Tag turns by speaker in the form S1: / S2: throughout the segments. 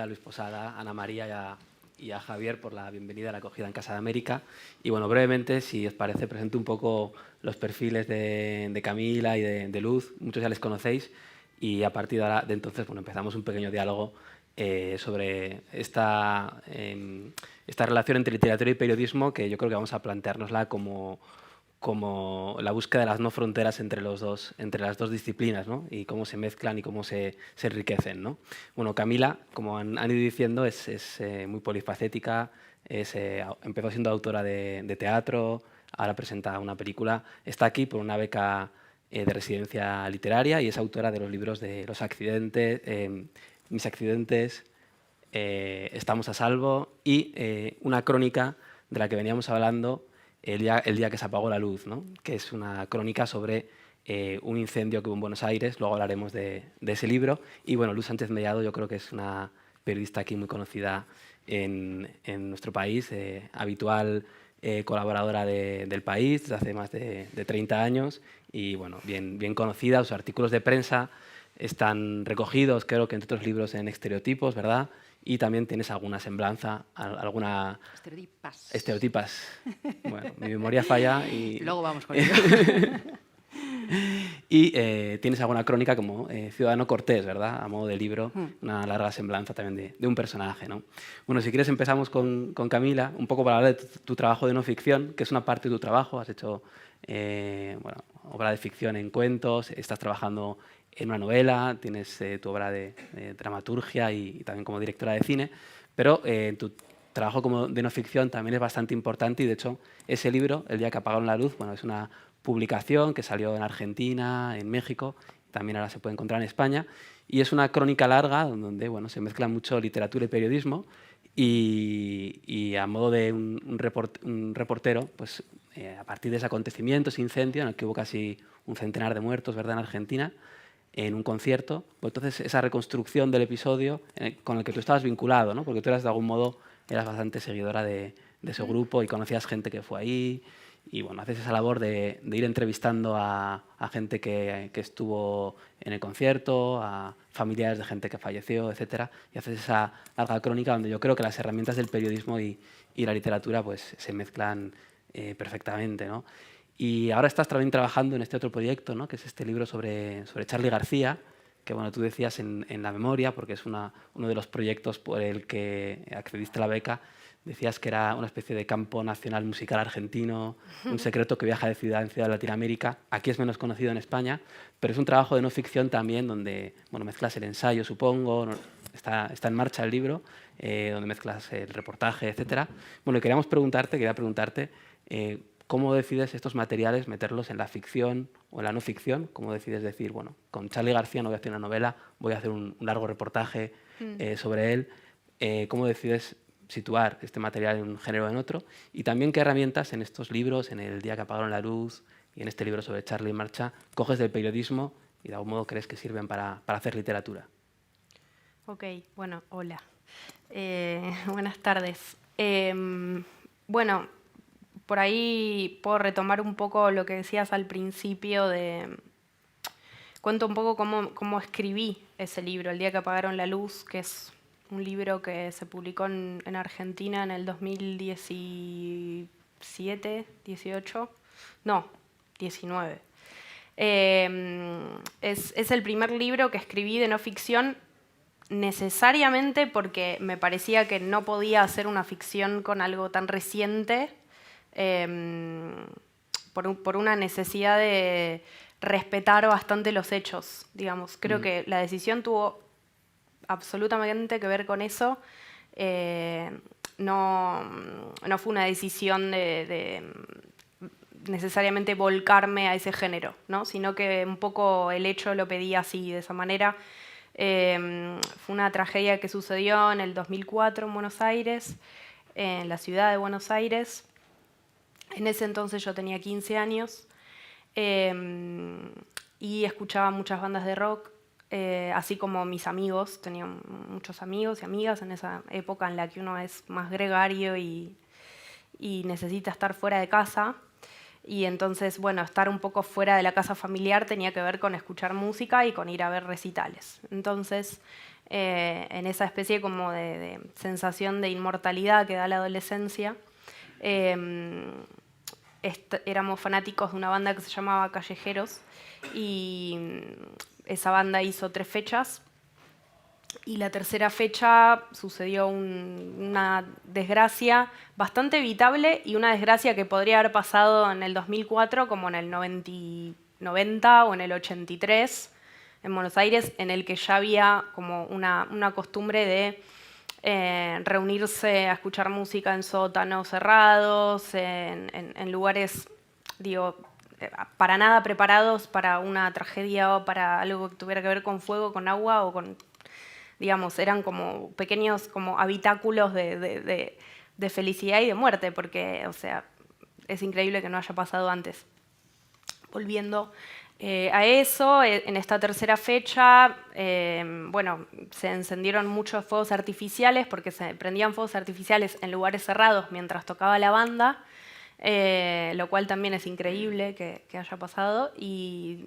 S1: Luis Posada, a Ana María y a Javier por la bienvenida a la acogida en Casa de América. Y bueno, brevemente, si os parece, presento un poco los perfiles de Camila y de Luz. Muchos ya les conocéis y a partir de entonces bueno, empezamos un pequeño diálogo sobre esta relación entre literatura y periodismo, que yo creo que vamos a planteárnosla como la búsqueda de las no fronteras entre las dos disciplinas, ¿no? Y cómo se mezclan y cómo se enriquecen, ¿no? Bueno, Camila, como han ido diciendo, es muy polifacética, empezó siendo autora de teatro, ahora presenta una película, está aquí por una beca de residencia literaria y es autora de los libros de Los accidentes, Mis accidentes, Estamos a salvo y una crónica de la que veníamos hablando el día que se apagó la luz, ¿no? Que es una crónica sobre un incendio que hubo en Buenos Aires, luego hablaremos de ese libro. Y bueno, Luz Sánchez Mellado yo creo que es una periodista aquí muy conocida en nuestro país, habitual colaboradora del País desde hace más de 30 años y bueno, bien conocida. Sus artículos de prensa están recogidos, creo que entre otros libros, en Estereotipos, ¿verdad? Y también tienes alguna semblanza, alguna...
S2: Estereotipas.
S1: Estereotipas. Bueno, mi memoria falla y...
S2: Luego vamos con ello.
S1: Y tienes alguna crónica como Ciudadano Cortés, ¿verdad? A modo de libro, una larga semblanza también de un personaje, ¿no? Bueno, si quieres empezamos con Camila, un poco para hablar de tu trabajo de no ficción, que es una parte de tu trabajo. Has hecho bueno, obra de ficción en cuentos, estás trabajando en una novela, tienes tu obra de dramaturgia y también como directora de cine, pero tu trabajo como de no ficción también es bastante importante y, de hecho, ese libro, El día que apagaron la luz, bueno, es una publicación que salió en Argentina, en México, también ahora se puede encontrar en España, y es una crónica larga donde bueno, se mezcla mucho literatura y periodismo y a modo de un reportero, pues a partir de ese acontecimiento, ese incendio en el que hubo casi un centenar de muertos, ¿verdad?, en Argentina, en un concierto, pues entonces esa reconstrucción del episodio con el que tú estabas vinculado, ¿no? Porque tú eras de algún modo, eras bastante seguidora de ese grupo y conocías gente que fue ahí y bueno, haces esa labor de ir entrevistando a gente que estuvo en el concierto, a familiares de gente que falleció, etcétera, y haces esa larga crónica donde yo creo que las herramientas del periodismo y la literatura pues se mezclan perfectamente, ¿no? Y ahora estás también trabajando en este otro proyecto, ¿no? Que es este libro sobre Charly García, que bueno, tú decías en la memoria, porque es uno de los proyectos por el que accediste a la beca, decías que era una especie de campo nacional musical argentino, un secreto que viaja de ciudad en ciudad de Latinoamérica. Aquí es menos conocido en España, pero es un trabajo de no ficción también, donde bueno, mezclas el ensayo, supongo, ¿no? Está en marcha el libro, donde mezclas el reportaje, etcétera. Bueno, quería preguntarte ¿cómo decides estos materiales meterlos en la ficción o en la no ficción? ¿Cómo decides decir, bueno, con Charly García no voy a hacer una novela, voy a hacer un largo reportaje sobre él? ¿Cómo decides situar este material en un género o en otro? Y también qué herramientas en estos libros, en El día que apagaron la luz y en este libro sobre Charly en marcha, coges del periodismo y de algún modo crees que sirven para hacer literatura.
S3: Ok, bueno, hola. Buenas tardes. Bueno, por ahí puedo retomar un poco lo que decías al principio cuento un poco cómo escribí ese libro, El día que apagaron la luz, que es un libro que se publicó en Argentina en el 2017, 18, no, 19. Es el primer libro que escribí de no ficción, necesariamente porque me parecía que no podía hacer una ficción con algo tan reciente, por una necesidad de respetar bastante los hechos, digamos. Creo que la decisión tuvo absolutamente que ver con eso. No fue una decisión de necesariamente volcarme a ese género, ¿no? Sino que un poco el hecho lo pedía así, de esa manera. Fue una tragedia que sucedió en el 2004 en Buenos Aires, en la ciudad de Buenos Aires. En ese entonces yo tenía 15 años y escuchaba muchas bandas de rock, así como mis amigos. Tenía muchos amigos y amigas en esa época en la que uno es más gregario y necesita estar fuera de casa. Y entonces, bueno, estar un poco fuera de la casa familiar tenía que ver con escuchar música y con ir a ver recitales. Entonces, en esa especie como de sensación de inmortalidad que da la adolescencia. Éramos fanáticos de una banda que se llamaba Callejeros y esa banda hizo 3 fechas y la tercera fecha sucedió una desgracia bastante evitable y una desgracia que podría haber pasado en el 2004 como en el 90 o en el 83 en Buenos Aires, en el que ya había como una costumbre de reunirse a escuchar música en sótanos cerrados, en lugares, digo, para nada preparados para una tragedia o para algo que tuviera que ver con fuego, con agua o con, digamos, eran como pequeños como habitáculos de felicidad y de muerte, porque, o sea, es increíble que no haya pasado antes. Volviendo a eso, en esta tercera fecha, bueno, se encendieron muchos fuegos artificiales porque se prendían fuegos artificiales en lugares cerrados mientras tocaba la banda, lo cual también es increíble que haya pasado, y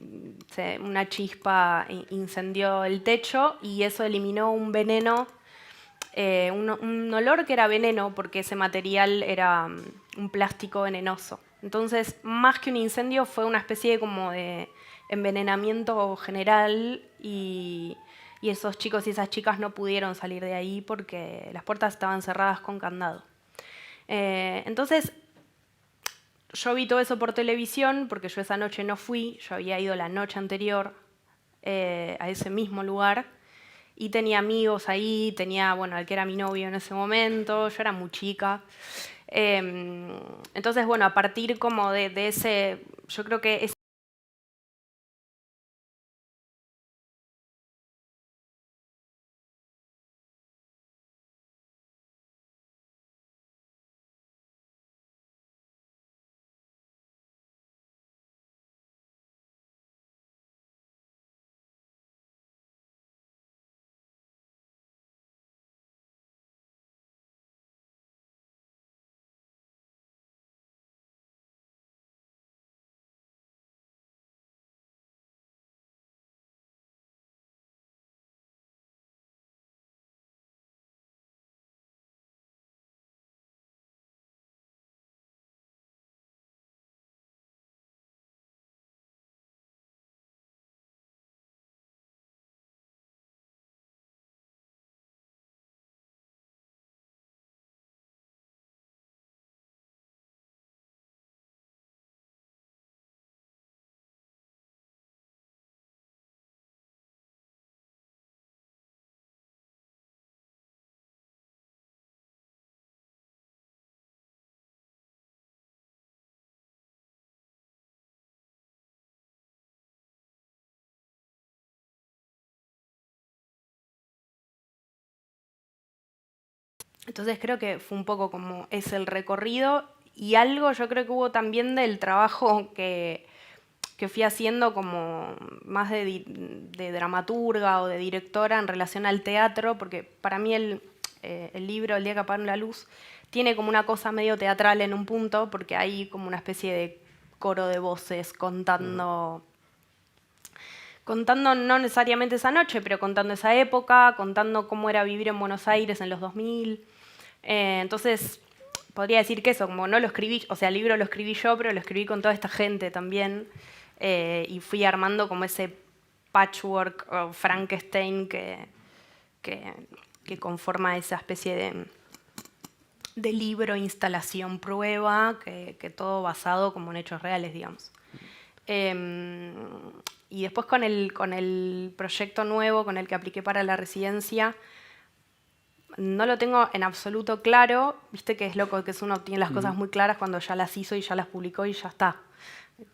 S3: una chispa incendió el techo y eso eliminó un veneno, un olor que era veneno porque ese material era un plástico venenoso. Entonces, más que un incendio, fue una especie como de envenenamiento general y esos chicos y esas chicas no pudieron salir de ahí porque las puertas estaban cerradas con candado. Entonces, yo vi todo eso por televisión porque yo esa noche no fui, yo había ido la noche anterior a ese mismo lugar y tenía amigos ahí, tenía, bueno, al que era mi novio en ese momento, yo era muy chica. Entonces, bueno, a partir como de ese, yo creo que entonces creo que fue un poco como es el recorrido y algo yo creo que hubo también del trabajo que fui haciendo como más de dramaturga o de directora en relación al teatro, porque para mí el libro El día que apagaron la luz tiene como una cosa medio teatral en un punto, porque hay como una especie de coro de voces contando no necesariamente esa noche, pero contando esa época, contando cómo era vivir en Buenos Aires en los 2000. Entonces, podría decir que eso, como no lo escribí, o sea, el libro lo escribí yo, pero lo escribí con toda esta gente también, y fui armando como ese patchwork o Frankenstein que conforma esa especie de libro, instalación, prueba, que todo basado como en hechos reales, digamos. Y después con el proyecto nuevo con el que apliqué para la residencia, no lo tengo en absoluto claro, viste que es loco que uno tiene las cosas muy claras cuando ya las hizo y ya las publicó y ya está.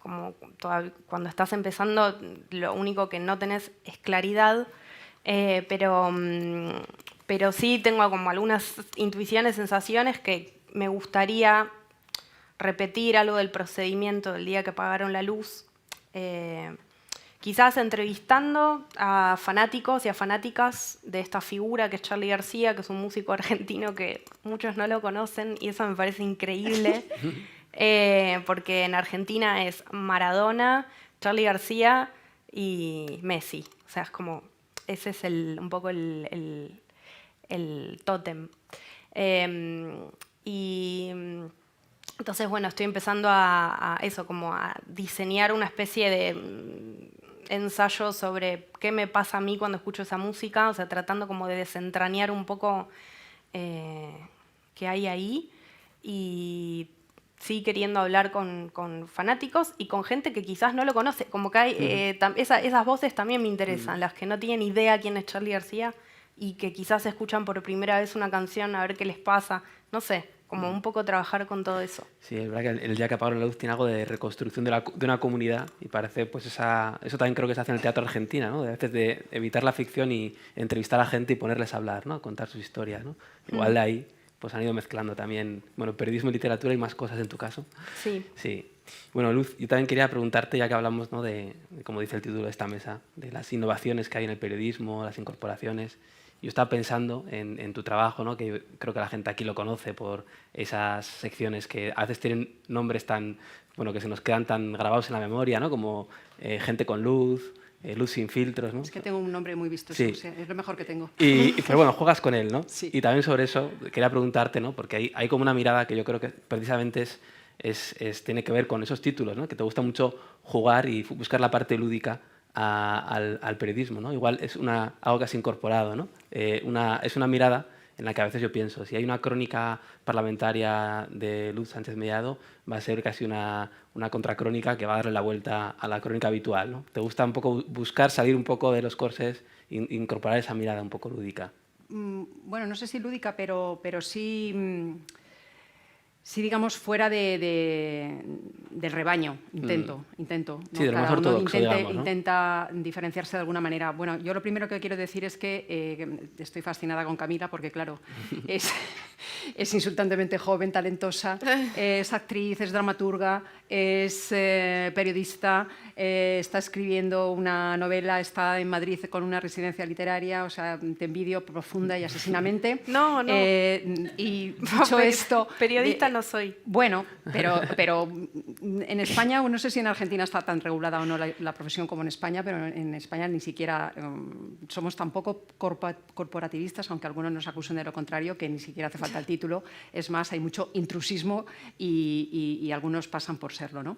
S3: Como cuando estás empezando, lo único que no tenés es claridad, pero sí tengo como algunas intuiciones, sensaciones que me gustaría repetir algo del procedimiento del día que apagaron la luz. Quizás entrevistando a fanáticos y a fanáticas de esta figura que es Charly García, que es un músico argentino que muchos no lo conocen y eso me parece increíble, porque en Argentina es Maradona, Charly García y Messi. O sea, es como ese es un poco el tótem. Y entonces, bueno, estoy empezando a eso, como a diseñar una especie de ensayo sobre qué me pasa a mí cuando escucho esa música, o sea, tratando como de desentrañar un poco qué hay ahí, y sí queriendo hablar con fanáticos y con gente que quizás no lo conoce, como que hay, esas voces también me interesan, las que no tienen idea quién es Charly García y que quizás escuchan por primera vez una canción a ver qué les pasa, no sé, como un poco trabajar con todo eso.
S1: Sí, es verdad que el día que apagaron la luz tiene algo de reconstrucción de una comunidad, y parece, pues eso también creo que se hace en el teatro argentino, ¿no? De a veces de evitar la ficción y entrevistar a gente y ponerles a hablar, ¿no? A contar sus historias, ¿no? Igual de ahí pues han ido mezclando también, bueno, periodismo y literatura y más cosas en tu caso.
S3: Sí.
S1: Sí. Bueno, Luz, yo también quería preguntarte, ya que hablamos, ¿no? de, como dice el título de esta mesa, de las innovaciones que hay en el periodismo, las incorporaciones. Yo estaba pensando en tu trabajo, ¿no? Que creo que la gente aquí lo conoce por esas secciones que a veces tienen nombres tan, bueno, que se nos quedan tan grabados en la memoria, ¿no? Como Gente con Luz, Luz sin filtros, ¿no?
S2: Es que tengo un nombre muy vistoso,
S1: sí.
S2: O sea, es lo mejor que tengo.
S1: Pero bueno, juegas con él, ¿no?
S2: Sí.
S1: Y también sobre eso quería preguntarte, ¿no? Porque hay como una mirada que yo creo que precisamente tiene que ver con esos títulos, ¿no? Que te gusta mucho jugar y buscar la parte lúdica al periodismo, ¿no? Igual es algo que has incorporado, ¿no? Es una mirada en la que a veces yo pienso, si hay una crónica parlamentaria de Luz Sánchez Mellado, va a ser casi una contracrónica que va a darle la vuelta a la crónica habitual, ¿no? ¿Te gusta un poco buscar salir un poco de los corsés e incorporar esa mirada un poco lúdica?
S2: Bueno, no sé si lúdica, pero sí... Sí, digamos, fuera del rebaño, intento. ¿no?
S1: Sí, de lo más
S2: Cada uno
S1: ortodoxo, digamos, ¿no?
S2: intenta diferenciarse de alguna manera. Bueno, yo lo primero que quiero decir es que estoy fascinada con Camila porque, claro, es insultantemente joven, talentosa, es actriz, es dramaturga, es periodista, está escribiendo una novela, está en Madrid con una residencia literaria, o sea, te envidio profunda y asesinamente.
S3: No.
S2: Y dicho esto...
S3: Periodista no soy.
S2: Bueno, pero en España, no sé si en Argentina está tan regulada o no la profesión como en España, pero en España ni siquiera somos tan poco corporativistas, aunque algunos nos acusen de lo contrario, que ni siquiera hace falta el título. Es más, hay mucho intrusismo y algunos pasan por serlo, ¿no?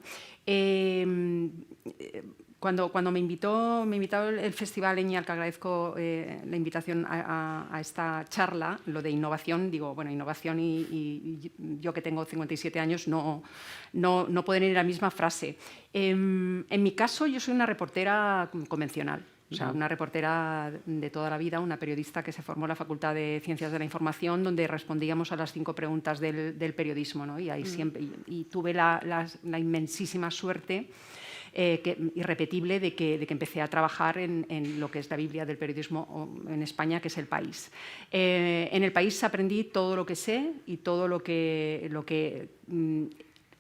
S2: Cuando me invitó el festival EñI, al que agradezco la invitación a esta charla, lo de innovación, digo, bueno, innovación y yo que tengo 57 años no pueden ir en la misma frase. En mi caso, yo soy una reportera convencional. O sea, una reportera de toda la vida, una periodista que se formó en la Facultad de Ciencias de la Información, donde respondíamos a las 5 preguntas del periodismo, ¿no? Y ahí siempre tuve la inmensísima suerte irrepetible de que empecé a trabajar en lo que es la Biblia del periodismo en España, que es El País. En El País aprendí todo lo que sé y todo lo que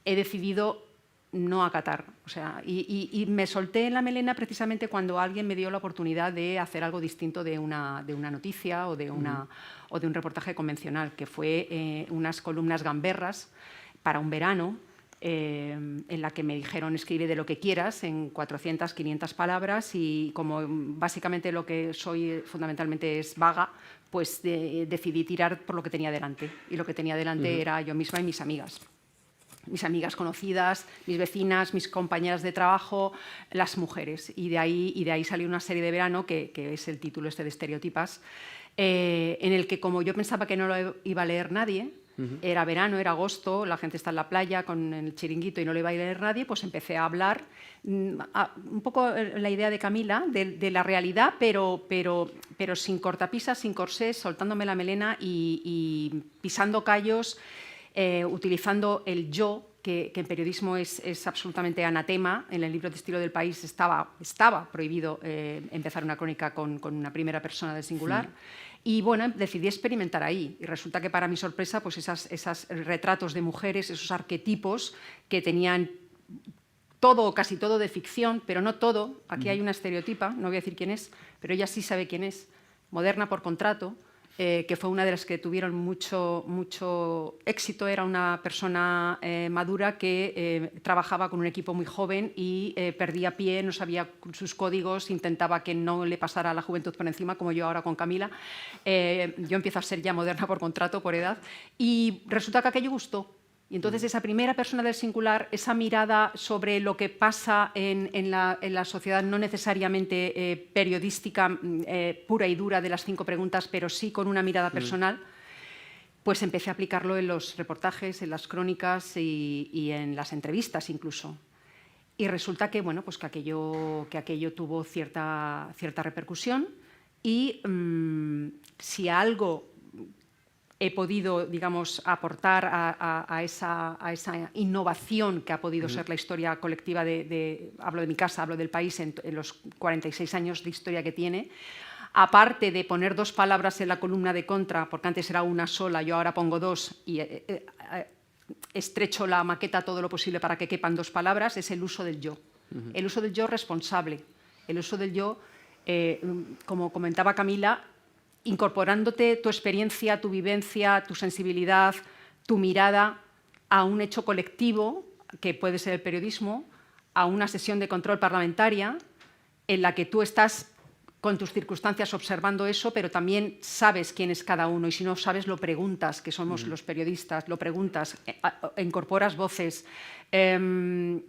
S2: he decidido no acatar. O sea, y me solté en la melena precisamente cuando alguien me dio la oportunidad de hacer algo distinto de una noticia o de un reportaje convencional, que fue unas columnas gamberras para un verano, en la que me dijeron escribe de lo que quieras en 400, 500 palabras, y como básicamente lo que soy fundamentalmente es vaga, pues decidí tirar por lo que tenía delante, y lo que tenía delante era yo misma y mis amigas conocidas, mis vecinas, mis compañeras de trabajo, las mujeres, y de ahí salió una serie de verano que es el título este de Estereotipas, en el que, como yo pensaba que no lo iba a leer nadie, era verano, era agosto, la gente está en la playa con el chiringuito y no le iba a leer nadie, pues empecé a hablar un poco la idea de Camila, de la realidad, pero sin cortapisas, sin corsés, soltándome la melena y pisando callos, utilizando el yo, que en periodismo es absolutamente anatema. En el libro de estilo del País estaba prohibido empezar una crónica con una primera persona del singular. Sí. Y bueno, decidí experimentar ahí, y resulta que, para mi sorpresa, pues esos retratos de mujeres, esos arquetipos que tenían todo o casi todo de ficción, pero no todo. Aquí hay una estereotipa, no voy a decir quién es, pero ella sí sabe quién es, moderna por contrato, que fue una de las que tuvieron mucho éxito. Era una persona madura que trabajaba con un equipo muy joven y perdía pie, no sabía sus códigos, intentaba que no le pasara a la juventud por encima, como yo ahora con Camila. Yo empiezo a ser ya moderna por contrato, por edad, y resulta que aquello gustó. Y entonces esa primera persona del singular, esa mirada sobre lo que pasa en la sociedad, no necesariamente periodística pura y dura de las 5 preguntas, pero sí con una mirada personal, pues empecé a aplicarlo en los reportajes, en las crónicas y en las entrevistas incluso. Y resulta que, bueno, pues que aquello tuvo cierta repercusión y si algo he podido, digamos, aportar a esa innovación que ha podido ser la historia colectiva hablo de mi casa, hablo del país, en los 46 años de historia que tiene. Aparte de poner 2 palabras en la columna de contra, porque antes era una sola, yo ahora pongo 2 y estrecho la maqueta todo lo posible para que quepan 2 palabras, es el uso del yo. El uso del yo responsable, el uso del yo, como comentaba Camila, incorporándote tu experiencia, tu vivencia, tu sensibilidad, tu mirada a un hecho colectivo, que puede ser el periodismo, a una sesión de control parlamentaria en la que tú estás con tus circunstancias observando eso, pero también sabes quién es cada uno y si no sabes lo preguntas, que somos los periodistas, lo preguntas, incorporas voces, te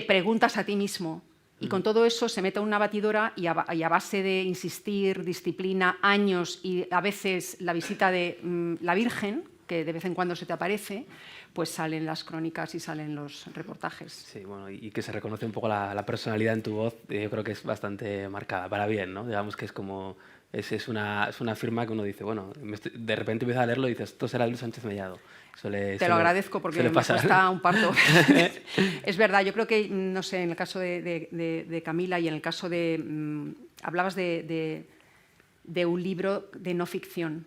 S2: preguntas a ti mismo. Y con todo eso se mete a una batidora y a base de insistir, disciplina, años y a veces la visita de la Virgen, que de vez en cuando se te aparece, pues salen las crónicas y salen los reportajes.
S1: Sí, bueno, y que se reconoce un poco la personalidad en tu voz, yo creo que es bastante marcada, para bien, ¿no? Digamos que es como... Es una firma que uno dice, bueno, de repente empieza a leerlo y dices, esto será Luis Sánchez Mellado.
S2: Te lo agradezco porque me cuesta un parto. Es verdad, yo creo que, no sé, en el caso de Camila y en el caso de... hablabas de un libro de no ficción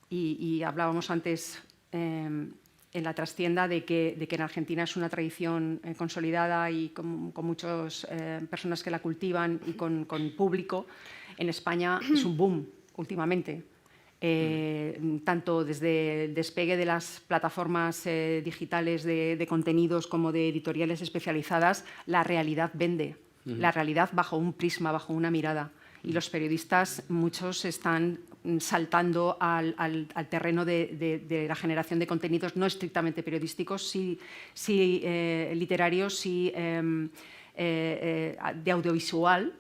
S2: y hablábamos antes en la trastienda de que en Argentina es una tradición consolidada y con muchas personas que la cultivan y con público. En España es un boom últimamente. Tanto desde el despegue de las plataformas digitales de contenidos como de editoriales especializadas, la realidad vende, la realidad bajo un prisma, bajo una mirada. Y los periodistas, muchos están saltando al terreno de la generación de contenidos no estrictamente periodísticos, sí literarios, sí de audiovisual.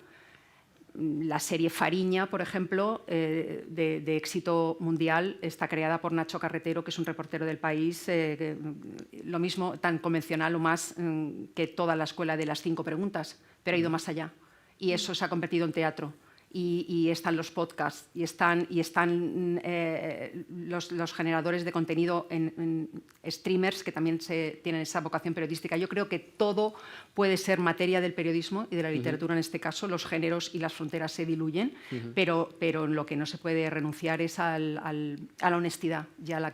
S2: La serie Fariña, por ejemplo, de éxito mundial, está creada por Nacho Carretero, que es un reportero del País, lo mismo, tan convencional o más que toda la escuela de las 5 preguntas, pero ha ido más allá. Y eso se ha convertido en teatro. Y están los podcasts, y están los generadores de contenido en streamers que también tienen esa vocación periodística. Yo creo que todo puede ser materia del periodismo y de la literatura en este caso. Los géneros y las fronteras se diluyen, pero en lo que no se puede renunciar es a la honestidad y a la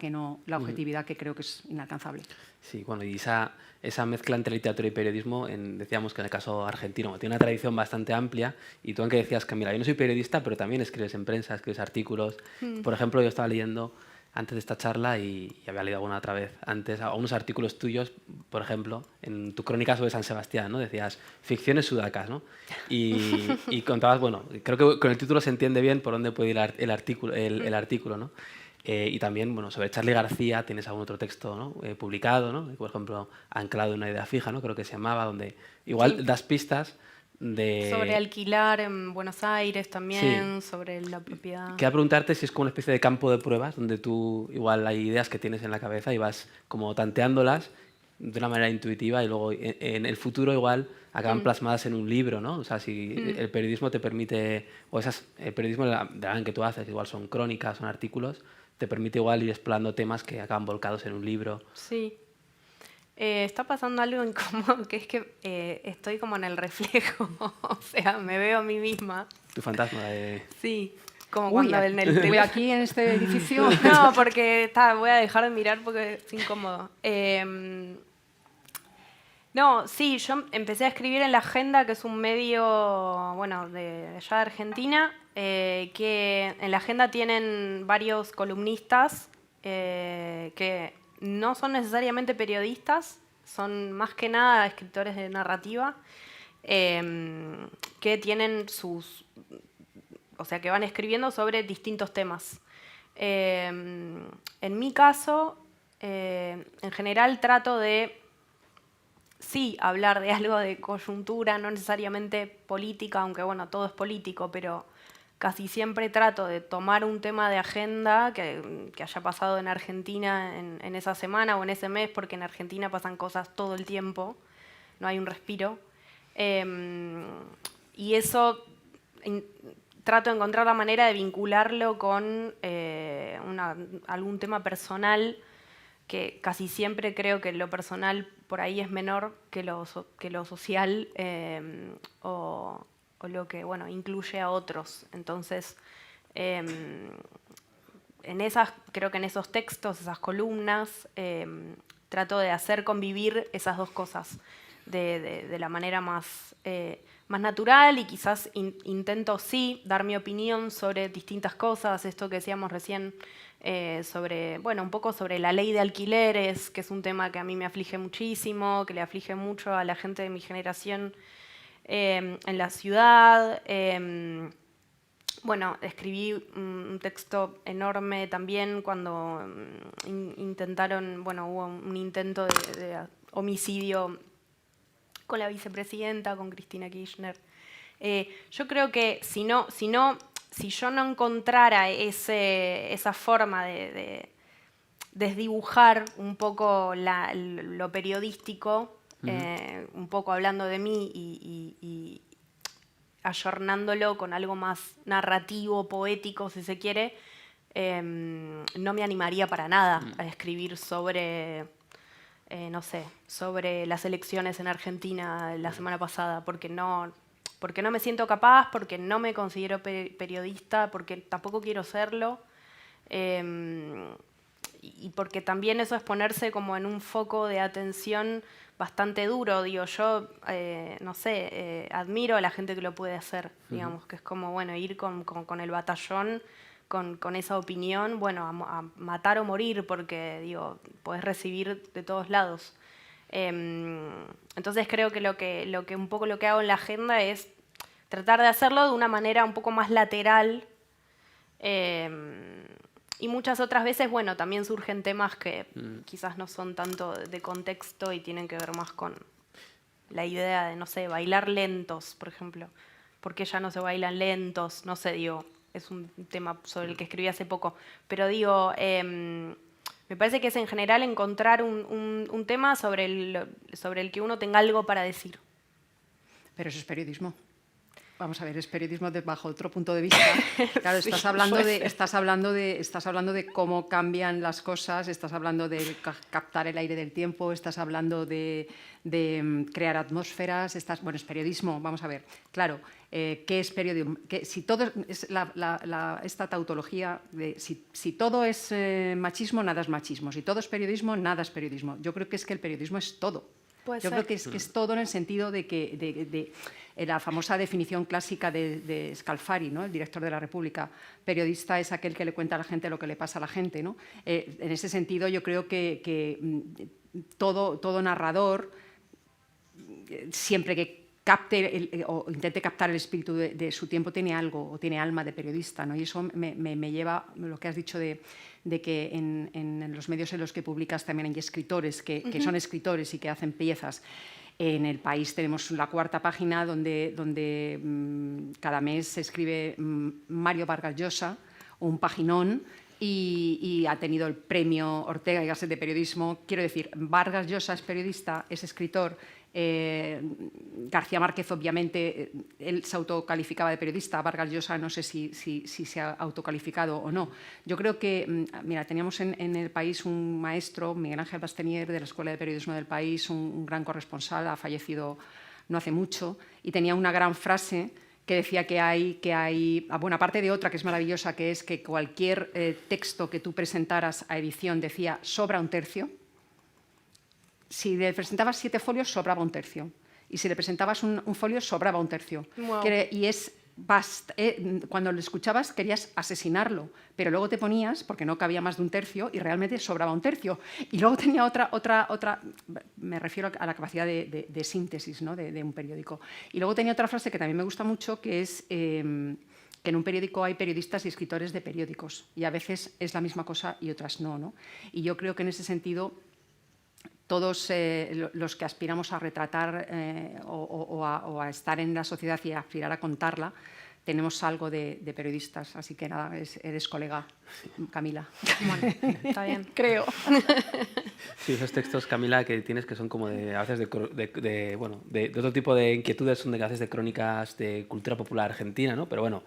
S2: objetividad, que creo que es inalcanzable.
S1: Sí, bueno, y esa mezcla entre literatura y periodismo, decíamos que en el caso argentino tiene una tradición bastante amplia, y tú aunque decías que, mira, yo no soy periodista, pero también escribes en prensa, escribes artículos. Por ejemplo, yo estaba leyendo antes de esta charla, y había leído alguna otra vez antes, unos artículos tuyos, por ejemplo, en tu crónica sobre San Sebastián, ¿no? Decías, ficciones sudacas, ¿no? Y contabas, bueno, creo que con el título se entiende bien por dónde puede ir el artículo, ¿no? Y también, bueno, sobre Charly García tienes algún otro texto, ¿no? Publicado, ¿no? Por ejemplo, Anclado en una idea fija, ¿no? Creo que se llamaba, donde igual das pistas de...
S3: Sobre alquilar en Buenos Aires también, sobre la propiedad.
S1: Quería preguntarte si es como una especie de campo de pruebas, donde tú igual hay ideas que tienes en la cabeza y vas como tanteándolas de una manera intuitiva, y luego en el futuro igual acaban plasmadas en un libro, ¿no? O sea, si el periodismo te permite, o el periodismo de la que tú haces, igual son crónicas, son artículos, te permite igual ir explorando temas que acaban volcados en un libro.
S3: Sí. Está pasando algo incómodo, que es que estoy como en el reflejo, o sea, me veo a mí misma.
S1: Tu fantasma de...
S3: Sí, como cuando en el...
S2: Voy aquí en este edificio.
S3: No, porque voy a dejar de mirar porque es incómodo. No, sí, yo empecé a escribir en La Agenda, que es un medio, bueno, de allá de Argentina, que en La Agenda tienen varios columnistas que no son necesariamente periodistas, son más que nada escritores de narrativa, que tienen o sea, que van escribiendo sobre distintos temas. En mi caso, en general trato de sí hablar de algo de coyuntura, no necesariamente política, aunque bueno, todo es político, pero casi siempre trato de tomar un tema de agenda que haya pasado en Argentina en esa semana o en ese mes, porque en Argentina pasan cosas todo el tiempo, no hay un respiro. Y eso trato de encontrar la manera de vincularlo con algún tema personal, que casi siempre creo que lo personal por ahí es menor que lo social o lo que bueno, incluye a otros. Entonces, creo que en esos textos, esas columnas, trato de hacer convivir esas dos cosas de la manera más natural, y quizás intento sí dar mi opinión sobre distintas cosas, esto que decíamos recién, sobre, bueno, un poco sobre la ley de alquileres, que es un tema que a mí me aflige muchísimo, que le aflige mucho a la gente de mi generación en la ciudad. Bueno, escribí un texto enorme también cuando intentaron, bueno, hubo un intento de homicidio con la vicepresidenta, con Cristina Kirchner. Yo creo que si yo no encontrara esa forma de desdibujar un poco lo periodístico, un poco hablando de mí y ayornándolo con algo más narrativo, poético, si se quiere, no me animaría para nada a escribir sobre, no sé, sobre las elecciones en Argentina la semana pasada, porque no me siento capaz, porque no me considero periodista, porque tampoco quiero serlo, y porque también eso es ponerse como en un foco de atención bastante duro. Digo, yo, no sé, admiro a la gente que lo puede hacer, digamos, que es como, bueno, ir con el batallón, con esa opinión, bueno, a matar o morir, porque, digo, podés recibir de todos lados. Entonces creo que un poco lo que hago en la agenda es tratar de hacerlo de una manera un poco más lateral, y muchas otras veces, bueno, también surgen temas que quizás no son tanto de contexto y tienen que ver más con la idea de, no sé, bailar lentos, por ejemplo. ¿Por qué ya no se bailan lentos? No sé, digo, es un tema sobre el que escribí hace poco. Pero digo, me parece que es en general encontrar un tema sobre el que uno tenga algo para decir.
S2: Pero eso es periodismo. Vamos a ver, es periodismo bajo otro punto de vista. Claro,
S3: Sí,
S2: estás hablando de cómo cambian las cosas, estás hablando de captar el aire del tiempo, estás hablando de crear atmósferas, bueno, es periodismo, vamos a ver. Claro, ¿qué es periodismo? Si todo es esta tautología de si todo es machismo, nada es machismo. Si todo es periodismo, nada es periodismo. Yo creo que es que el periodismo es todo. Yo creo que es todo en el sentido de que la famosa definición clásica de Scalfari, ¿no? El director de la República, periodista es aquel que le cuenta a la gente lo que le pasa a la gente, ¿no? En ese sentido, yo creo que todo narrador, siempre que capte o intente captar el espíritu de su tiempo, tiene algo o tiene alma de periodista, ¿no? Y eso me lleva lo que has dicho de que en los medios en los que publicas también hay escritores que son escritores y que hacen piezas. En El País tenemos la cuarta página donde cada mes se escribe Mario Vargas Llosa, un paginón, y ha tenido el premio Ortega y Gasset de periodismo. Quiero decir, Vargas Llosa es periodista, es escritor. García Márquez, obviamente, él se autocalificaba de periodista. Vargas Llosa no sé si se ha autocalificado o no. Yo creo que, mira, teníamos en El País un maestro, Miguel Ángel Bastenier, de la Escuela de Periodismo del País, un gran corresponsal, ha fallecido no hace mucho, y tenía una gran frase que decía que hay, bueno, aparte de otra que es maravillosa, que es que cualquier texto que tú presentaras a edición decía sobra un tercio. si le presentabas 7 folios, sobraba un tercio. Y si le presentabas un folio, sobraba un tercio.
S3: Wow.
S2: Y es cuando lo escuchabas querías asesinarlo, pero luego te ponías, porque no cabía más de un tercio, y realmente sobraba un tercio. Y luego tenía otra me refiero a la capacidad de síntesis, ¿no? de un periódico. Y luego tenía otra frase que también me gusta mucho, que es que en un periódico hay periodistas y escritores de periódicos, y a veces es la misma cosa y otras no, ¿no? Y yo creo que en ese sentido todos los que aspiramos a retratar o a estar en la sociedad y a aspirar a contarla, tenemos algo de periodistas. Así que nada, eres colega, Camila.
S3: Bueno, está bien.
S2: Creo.
S1: Sí, esos textos, Camila, que tienes que son como a veces de otro tipo de inquietudes, son a veces de crónicas de cultura popular argentina, ¿no? Pero bueno,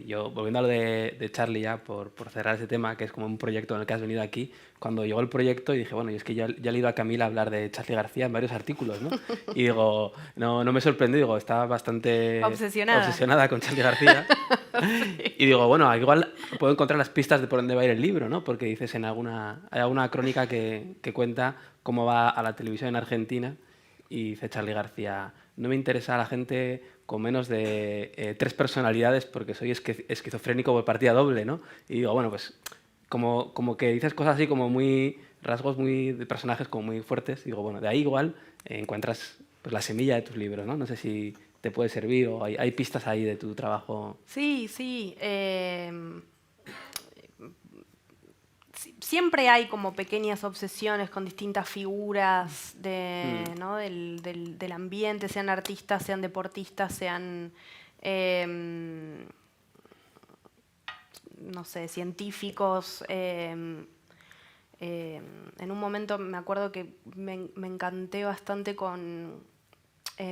S1: yo, volviendo a lo de Charlie ya, por cerrar ese tema, que es como un proyecto en el que has venido aquí, cuando llegó el proyecto y dije, bueno, y es que ya he leído a Camila hablar de Charlie García en varios artículos, ¿no? Y digo, no me sorprendió, digo, estaba bastante obsesionada con Charlie García. Sí. Y digo, bueno, igual puedo encontrar las pistas de por dónde va a ir el libro, ¿no? Porque dices hay alguna crónica que cuenta cómo va a la televisión en Argentina y dice Charlie García, no me interesa a la gente con menos de 3 personalidades porque soy esquizofrénico por partida doble, ¿no? Y digo, bueno, pues como que dices cosas así como rasgos muy de personajes como muy fuertes. Digo, bueno, de ahí igual encuentras pues, la semilla de tus libros, ¿no? No sé si te puede servir o hay pistas ahí de tu trabajo.
S3: Sí. Siempre hay como pequeñas obsesiones con distintas figuras ¿no? del ambiente, sean artistas, sean deportistas, sean, no sé, científicos. En un momento me acuerdo que me encanté bastante con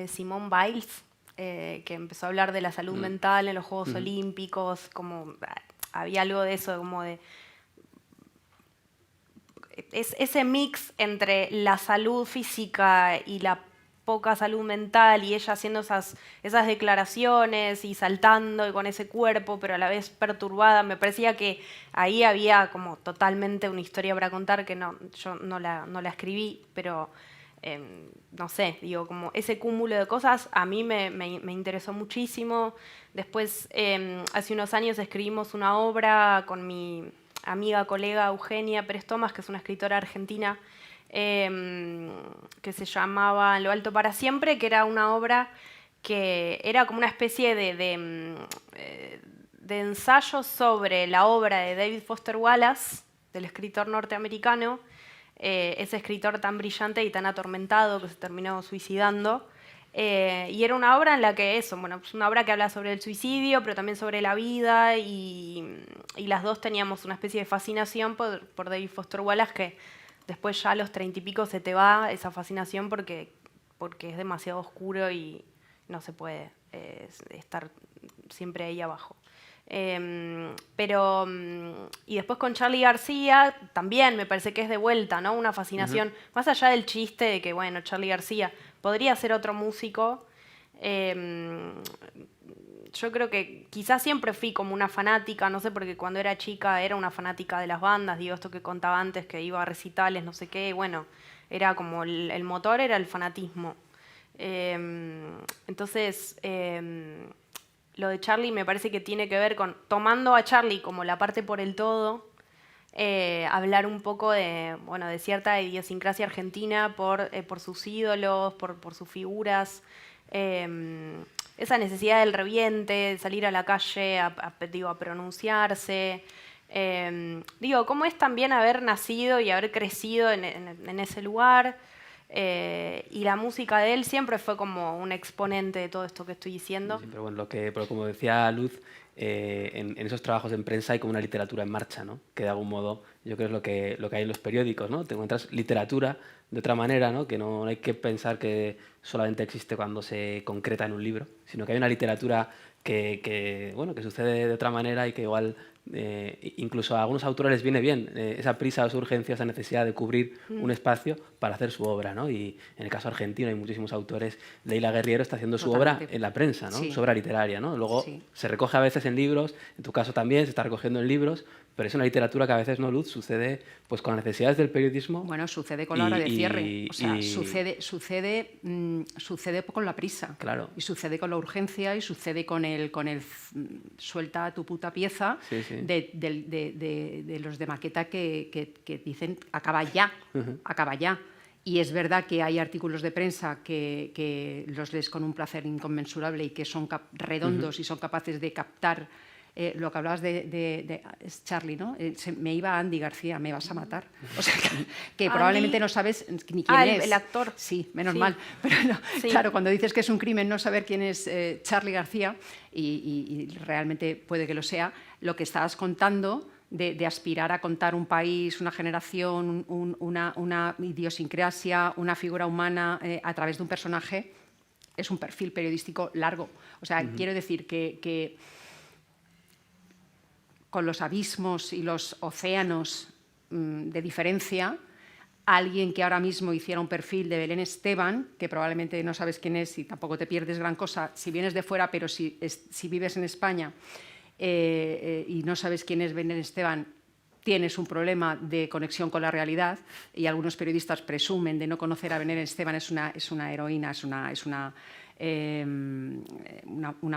S3: Simone Biles, que empezó a hablar de la salud mental en los Juegos Olímpicos, como había algo de eso, como de ese mix entre la salud física y la poca salud mental, y ella haciendo esas declaraciones y saltando y con ese cuerpo, pero a la vez perturbada. Me parecía que ahí había como totalmente una historia para contar que yo no la escribí, pero no sé, digo, como ese cúmulo de cosas a mí me interesó muchísimo. Después, hace unos años escribimos una obra con mi amiga, colega Eugenia Pérez Tomás, que es una escritora argentina, que se llamaba En lo alto para siempre, que era una obra que era como una especie de ensayo sobre la obra de David Foster Wallace, del escritor norteamericano, ese escritor tan brillante y tan atormentado que se terminó suicidando. Y era una obra en la que es una obra que habla sobre el suicidio, pero también sobre la vida, y las dos teníamos una especie de fascinación por David Foster Wallace, que después ya a los 30 y pico se te va esa fascinación porque es demasiado oscuro y no se puede estar siempre ahí abajo. Y después con Charly García también me parece que es de vuelta, ¿no? Una fascinación, más allá del chiste de que, bueno, Charly García podría ser otro músico. Yo creo que quizás siempre fui como una fanática, no sé, porque cuando era chica era una fanática de las bandas, digo, esto que contaba antes, que iba a recitales, no sé qué, bueno, era como el motor era el fanatismo. Entonces, lo de Charly me parece que tiene que ver con, tomando a Charly como la parte por el todo, hablar un poco de cierta idiosincrasia argentina por sus ídolos, por sus figuras, esa necesidad del reviente, de salir a la calle a pronunciarse. Cómo es también haber nacido y haber crecido en ese lugar. Y la música de él siempre fue como un exponente de todo esto que estoy diciendo.
S1: Sí, pero bueno, pero como decía Luz, en esos trabajos en prensa hay como una literatura en marcha, ¿no? Que de algún modo yo creo es lo que hay en los periódicos, ¿no? Te encuentras literatura de otra manera, ¿no? Que no hay que pensar que solamente existe cuando se concreta en un libro, sino que hay una literatura que sucede de otra manera y que igual incluso a algunos autores les viene bien esa prisa, esa urgencia, esa necesidad de cubrir un espacio para hacer su obra, ¿no? Y en el caso argentino hay muchísimos autores. Leila Guerriero está haciendo su obra en la prensa, ¿no?
S2: Sí.
S1: Su obra literaria, ¿no? Luego se recoge a veces en libros, en tu caso también se está recogiendo en libros, pero es una literatura que a veces, ¿no, Luz? Sucede pues, con las necesidades del periodismo.
S2: Bueno, sucede con la hora de cierre. O sea, sucede con la prisa.
S1: Claro.
S2: Y sucede con la urgencia y sucede con el suelta tu puta pieza
S1: Sí, sí.
S2: de los de maqueta que dicen acaba ya, acaba ya. Y es verdad que hay artículos de prensa que los lees con un placer inconmensurable y que son redondos y son capaces de captar lo que hablabas es Charlie, ¿no? Me iba Andy García, me vas a matar. O sea, que probablemente no sabes ni quién es.
S3: El actor.
S2: Sí, menos mal. Pero no, claro, cuando dices que es un crimen no saber quién es Charlie García, y realmente puede que lo sea, lo que estabas contando de aspirar a contar un país, una generación, una idiosincrasia, una figura humana a través de un personaje, es un perfil periodístico largo. O sea, quiero decir que con los abismos y los océanos de diferencia, alguien que ahora mismo hiciera un perfil de Belén Esteban, que probablemente no sabes quién es y tampoco te pierdes gran cosa si vienes de fuera, pero si vives en España y no sabes quién es Belén Esteban, tienes un problema de conexión con la realidad, y algunos periodistas presumen de no conocer a Belén Esteban. Es una heroína, es una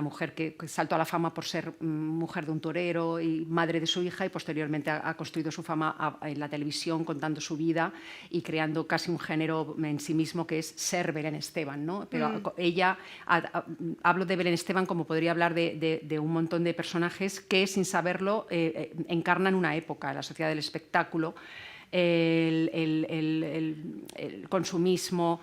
S2: mujer que saltó a la fama por ser mujer de un torero y madre de su hija, y posteriormente ha construido su fama en la televisión contando su vida y creando casi un género en sí mismo que es ser Belén Esteban, ¿no? Pero ella, hablo de Belén Esteban como podría hablar de un montón de personajes que sin saberlo encarnan una época, la sociedad del espectáculo, el consumismo,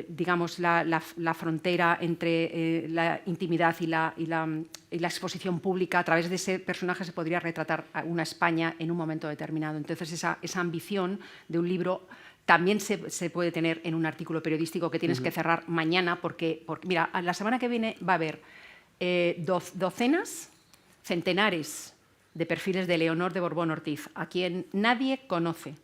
S2: digamos la frontera entre la intimidad y la exposición pública. A través de ese personaje se podría retratar a una España en un momento determinado. Entonces esa ambición de un libro también se puede tener en un artículo periodístico que tienes que cerrar mañana, porque mira, la semana que viene va a haber centenares de perfiles de Leonor de Borbón Ortiz, a quien nadie conoce.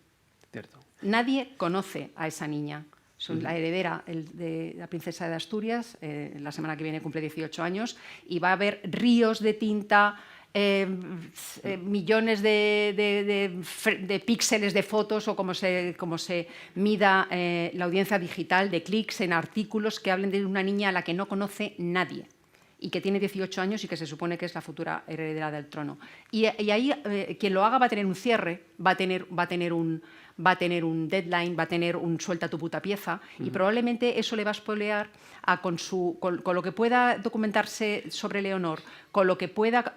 S1: Cierto.
S2: Nadie conoce a esa niña. Soy la heredera de la princesa de Asturias, la semana que viene cumple 18 años, y va a haber ríos de tinta, millones de píxeles de fotos, o como se mida la audiencia digital, de clics en artículos que hablen de una niña a la que no conoce nadie, y que tiene 18 años y que se supone que es la futura heredera del trono. Y ahí quien lo haga va a tener un cierre, va a tener un deadline, va a tener un suelta tu puta pieza, y probablemente eso le va a spoilear con lo que pueda documentarse sobre Leonor, con lo que pueda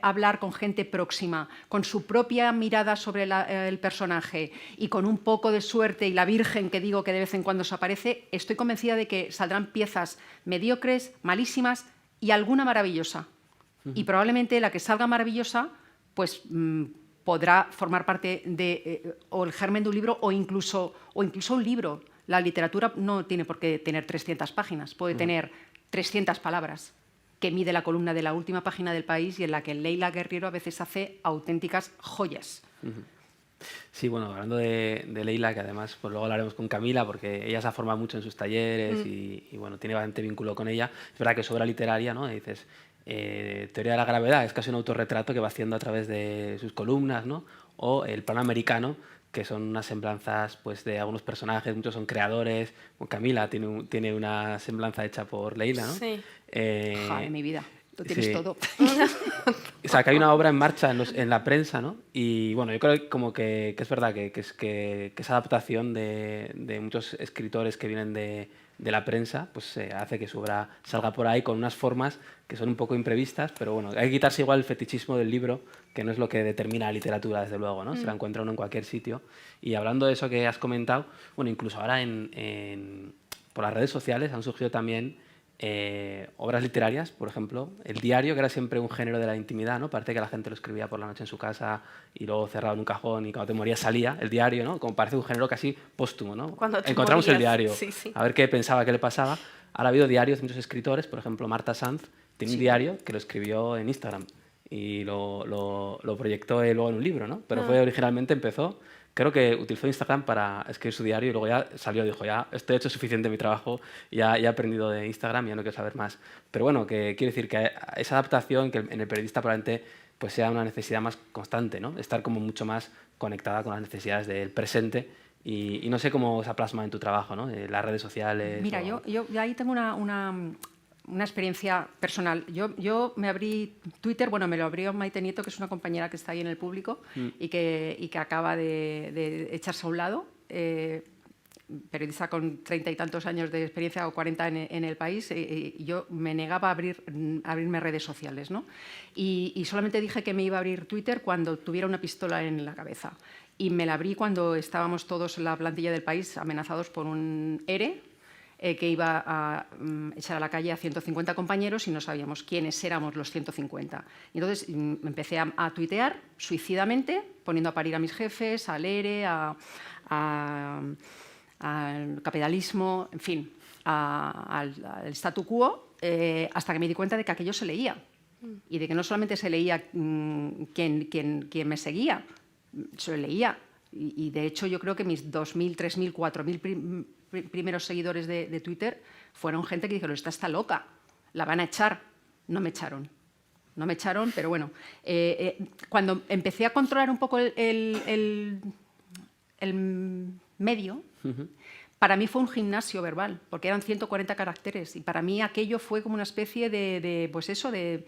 S2: hablar con gente próxima, con su propia mirada sobre el personaje, y con un poco de suerte y la virgen que digo que de vez en cuando se aparece. Estoy convencida de que saldrán piezas mediocres, malísimas, y alguna maravillosa. Y probablemente la que salga maravillosa pues podrá formar parte o el germen de un libro, o incluso un libro. La literatura no tiene por qué tener 300 páginas, puede tener 300 palabras, que mide la columna de la última página del País, y en la que Leila Guerriero a veces hace auténticas joyas.
S1: Sí, bueno, hablando de Leila, que además pues luego hablaremos con Camila, porque ella se ha formado mucho en sus talleres y bueno, tiene bastante vínculo con ella. Es verdad que sobre la literaria, ¿no? Dices, Teoría de la gravedad es casi un autorretrato que va haciendo a través de sus columnas, ¿no? O El plano americano, que son unas semblanzas pues, de algunos personajes, muchos son creadores. Bueno, Camila tiene una semblanza hecha por Leila, ¿no?
S3: Sí.
S2: Joder, mi vida. Lo tienes todo.
S1: O sea, que hay una obra en marcha en la prensa, ¿no? Y bueno, yo creo como que es verdad que esa adaptación de muchos escritores que vienen de la prensa, pues hace que su obra salga por ahí con unas formas que son un poco imprevistas, pero bueno, hay que quitarse igual el fetichismo del libro, que no es lo que determina la literatura, desde luego, ¿no? Se la encuentra uno en cualquier sitio. Y hablando de eso que has comentado, bueno, incluso ahora por las redes sociales han surgido también obras literarias, por ejemplo, el diario, que era siempre un género de la intimidad, ¿no? Parece que la gente lo escribía por la noche en su casa y luego cerrado en un cajón, y cuando te morías salía el diario, ¿no? Como parece un género casi póstumo, ¿no? Encontramos el diario,
S3: sí.
S1: A ver qué pensaba, qué le pasaba. Ahora ha habido diarios de muchos escritores, por ejemplo, Marta Sanz tiene un diario que lo escribió en Instagram y lo proyectó luego en un libro, ¿no? Pero originalmente empezó, creo que utilizó Instagram para escribir su diario, y luego ya salió y dijo, ya estoy hecho suficiente en mi trabajo, ya he aprendido de Instagram, ya no quiero saber más. Pero bueno, que quiere decir que esa adaptación, que en el periodista probablemente pues sea una necesidad más constante, ¿no? Estar como mucho más conectada con las necesidades del presente y no sé cómo se plasma en tu trabajo, ¿no? Las redes sociales.
S2: Mira, yo ahí tengo una experiencia personal. Yo me abrí Twitter, bueno, me lo abrió Maite Nieto, que es una compañera que está ahí en el público y que acaba de echarse a un lado. Periodista con 30 y tantos años de experiencia o 40 en el país, yo me negaba a abrirme redes sociales, ¿no? Y solamente dije que me iba a abrir Twitter cuando tuviera una pistola en la cabeza. Y me la abrí cuando estábamos todos en la plantilla del país amenazados por un ERE que iba a echar a la calle a 150 compañeros y no sabíamos quiénes éramos los 150. Y entonces empecé a tuitear suicidamente, poniendo a parir a mis jefes, al ERE, al capitalismo, en fin, al statu quo, hasta que me di cuenta de que aquello se leía. Y de que no solamente se leía quien me seguía, se leía. Y de hecho yo creo que mis 2.000, 3.000, 4.000 primeros seguidores de Twitter fueron gente que dijeron, esta está loca, la van a echar. No me echaron. No me echaron, pero bueno. Cuando empecé a controlar un poco el medio, para mí fue un gimnasio verbal, porque eran 140 caracteres y para mí aquello fue como una especie pues eso, del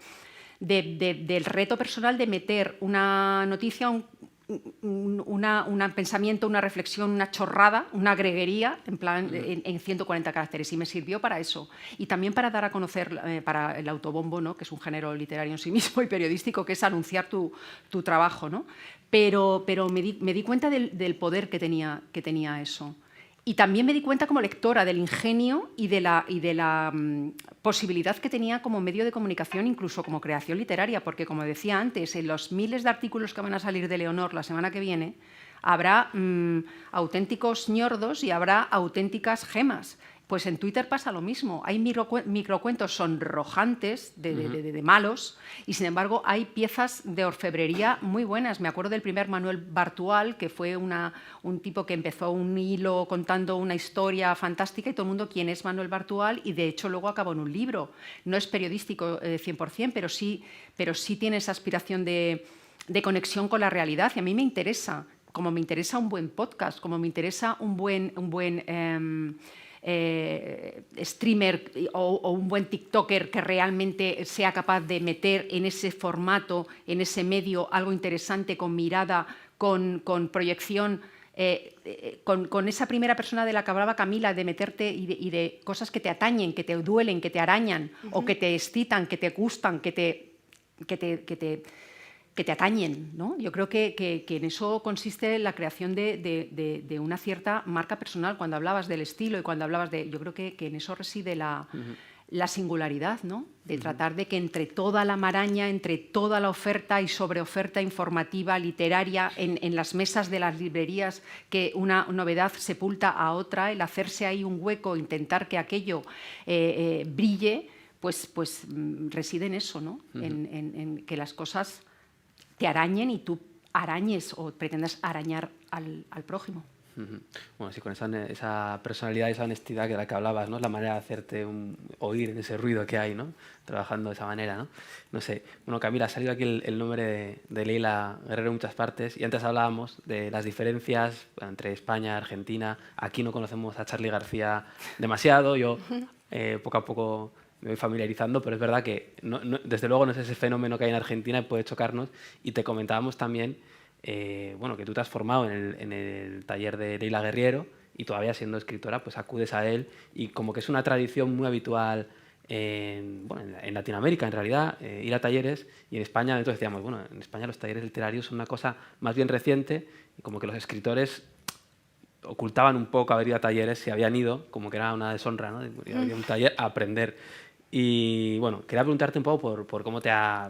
S2: reto personal de meter una noticia, un pensamiento, una reflexión, una chorrada, una greguería en 140 caracteres y me sirvió para eso y también para dar a conocer para el autobombo, ¿no? Que es un género literario en sí mismo y periodístico, que es anunciar tu trabajo, ¿no? Pero me di cuenta del poder que tenía eso. Y también me di cuenta como lectora del ingenio y de la posibilidad que tenía como medio de comunicación, incluso como creación literaria, porque como decía antes, en los miles de artículos que van a salir de Leonor la semana que viene, habrá auténticos ñordos y habrá auténticas gemas. Pues en Twitter pasa lo mismo. Hay microcuentos sonrojantes de malos y, sin embargo, hay piezas de orfebrería muy buenas. Me acuerdo del primer Manuel Bartual, que fue un tipo que empezó un hilo contando una historia fantástica y todo el mundo, ¿quién es Manuel Bartual? Y, de hecho, luego acabó en un libro. No es periodístico 100%, pero sí tiene esa aspiración de conexión con la realidad. Y a mí me interesa, como me interesa un buen podcast, como me interesa un buen streamer o un buen tiktoker que realmente sea capaz de meter en ese formato, en ese medio, algo interesante, con mirada, con proyección, con esa primera persona de la que hablaba Camila, de meterte y de cosas que te atañen, que te duelen, que te arañan, o que te excitan, que te gustan, que te atañen, ¿no? Yo creo que en eso consiste la creación de una cierta marca personal. Cuando hablabas del estilo y cuando hablabas de... Yo creo que en eso reside la singularidad, ¿no? De tratar de que entre toda la maraña, entre toda la oferta y sobreoferta informativa, literaria, en las mesas de las librerías, que una novedad sepulta a otra, el hacerse ahí un hueco, intentar que aquello brille, pues reside en eso, ¿no? En que las cosas te arañen y tú arañes o pretendas arañar al prójimo.
S1: Bueno, sí, con esa personalidad, esa honestidad de la que hablabas, ¿no? La manera de hacerte oír en ese ruido que hay, ¿no? Trabajando de esa manera, ¿no? No sé. Bueno, Camila, ha salido aquí el nombre de Leila Guerrero en muchas partes y antes hablábamos de las diferencias entre España y Argentina. Aquí no conocemos a Charly García demasiado. Yo poco a poco me voy familiarizando, pero es verdad que desde luego no es ese fenómeno que hay en Argentina y puede chocarnos. Y te comentábamos también bueno, que tú te has formado en el taller de Leila Guerriero y todavía siendo escritora pues acudes a él y como que es una tradición muy habitual en Latinoamérica en realidad, ir a talleres, y en España entonces decíamos, bueno, en España los talleres literarios son una cosa más bien reciente y como que los escritores ocultaban un poco haber ido a talleres si habían ido, como que era una deshonra, ¿no? De ir a un taller a aprender. Y bueno, quería preguntarte un poco por cómo te ha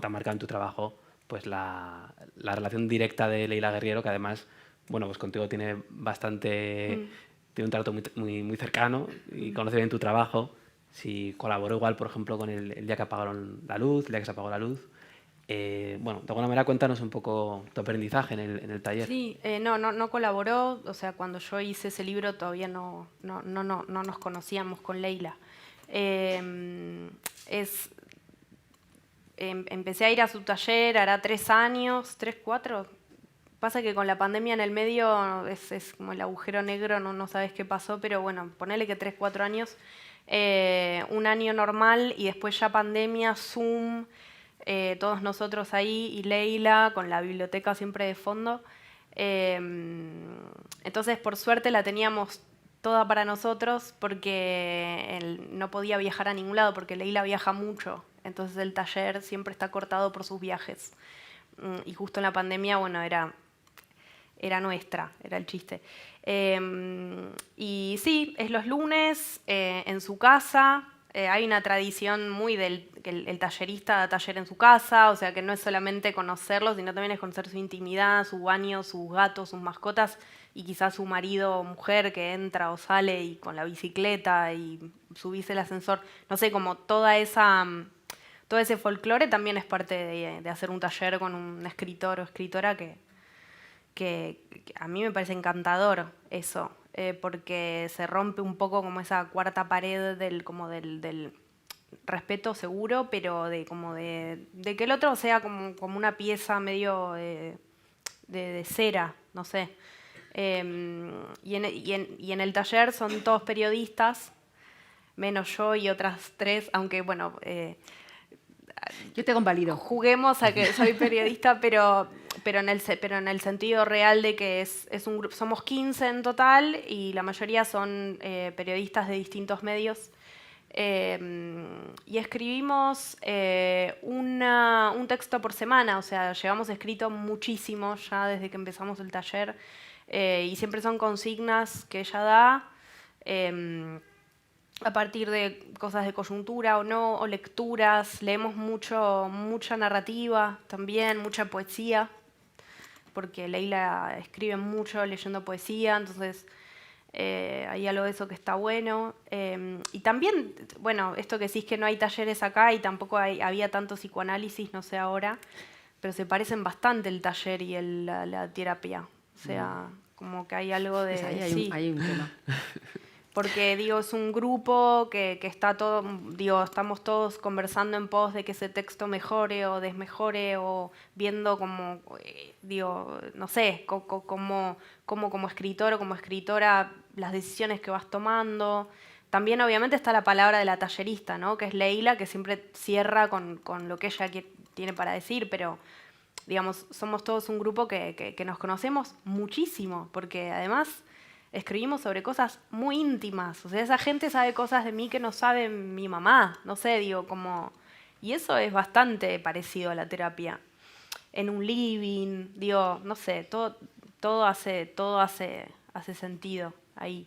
S1: marcado en tu trabajo pues la relación directa de Leila Guerriero, que además, bueno, pues contigo tiene bastante, tiene un trato muy cercano y conoce bien tu trabajo. Si colaboró igual, por ejemplo, con el día que apagaron la luz, el día que se apagó la luz. Bueno, de alguna manera cuéntanos un poco tu aprendizaje en el taller.
S3: Sí, no colaboró, o sea, cuando yo hice ese libro todavía no nos conocíamos con Leila. empecé a ir a su taller, hará 3 años, 3, 4. Pasa que con la pandemia en el medio es como el agujero negro, no sabes qué pasó, pero bueno, ponele que 3, 4 años. Un año normal y después ya pandemia, Zoom, todos nosotros ahí y Leila con la biblioteca siempre de fondo. Entonces, por suerte la teníamos toda para nosotros porque él no podía viajar a ningún lado porque Leila viaja mucho. Entonces el taller siempre está cortado por sus viajes. Y justo en la pandemia, bueno, era nuestra, era el chiste. Y sí, es los lunes en su casa. Hay una tradición muy del que el tallerista da taller en su casa, o sea que no es solamente conocerlo, sino también es conocer su intimidad, su baño, sus gatos, sus mascotas y quizás su marido o mujer que entra o sale y con la bicicleta y subirse el ascensor. No sé, como todo ese folclore también es parte de hacer un taller con un escritor o escritora que a mí me parece encantador eso, porque se rompe un poco como esa cuarta pared del respeto seguro, pero de que el otro sea como una pieza medio de cera, no sé. Y en el taller son todos periodistas, menos yo y otras 3, aunque bueno...
S2: yo te convalido.
S3: Juguemos a que soy periodista, pero en el sentido real de que es un grupo, somos 15 en total y la mayoría son periodistas de distintos medios. Y escribimos un texto por semana, o sea, llevamos escrito muchísimo ya desde que empezamos el taller y siempre son consignas que ella da a partir de cosas de coyuntura o no, o lecturas. Leemos mucha narrativa también, mucha poesía, porque Leila escribe mucho leyendo poesía, entonces hay algo de eso que está bueno. Y también, bueno, esto que decís que no hay talleres acá y tampoco había tanto psicoanálisis, no sé ahora, pero se parecen bastante el taller y la terapia. O sea, como que hay algo de...
S2: Pues ahí hay un tema.
S3: Porque, digo, es un grupo que está todo, digo, estamos todos conversando en pos de que ese texto mejore o desmejore o viendo como, digo, no sé, como escritor o como escritora las decisiones que vas tomando. También, obviamente, está la palabra de la tallerista, ¿no? Que es Leila, que siempre cierra con lo que ella tiene para decir, pero, digamos, somos todos un grupo que nos conocemos muchísimo, porque además... escribimos sobre cosas muy íntimas. O sea, esa gente sabe cosas de mí que no sabe mi mamá. No sé, digo, como... Y eso es bastante parecido a la terapia. En un living, digo, no sé, todo hace sentido ahí.